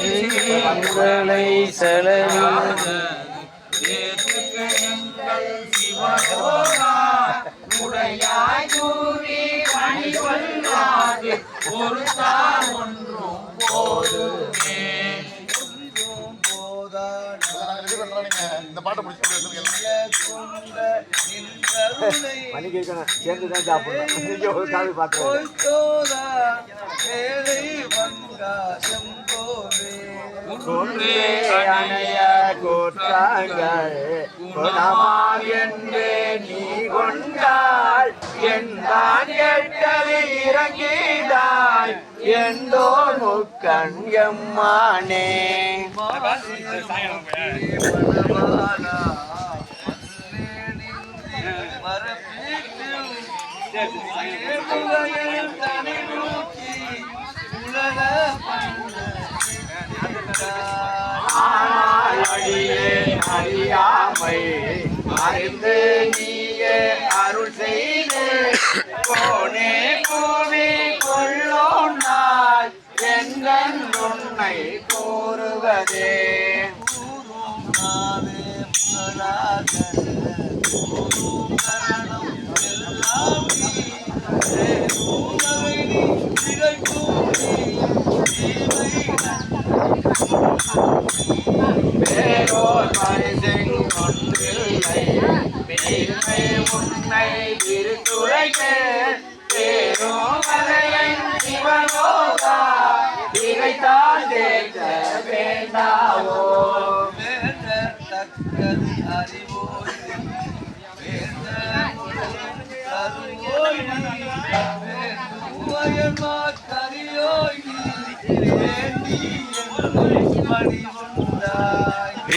மங்களை செலவிட உடையாய் கூறி பணிவல்லாது ஒரு தான் ஒன்றும் போதுமே. இந்த பாட்டை முடிச்சு சேர்ந்துதான் சாப்பிடணும். என்று நீ கொண்டாள் என்றான் கேட்டது இறங்கிடாய் எந்தோ முக்கண் எம்மானே. அறியாமை அறிந்து நீயே அருள் செய்து போனே கூவி கொள்ளோனால் எங்கள் உன்னை கூறுவதே. வேறோர் பரிசெங் கொன்றில்லை பெருமை உன்னை விருத்துரைக்கு பேரோமலையன் சிவலோகா திகைத்தால் தேற்ற வேண்டாவோ. மணி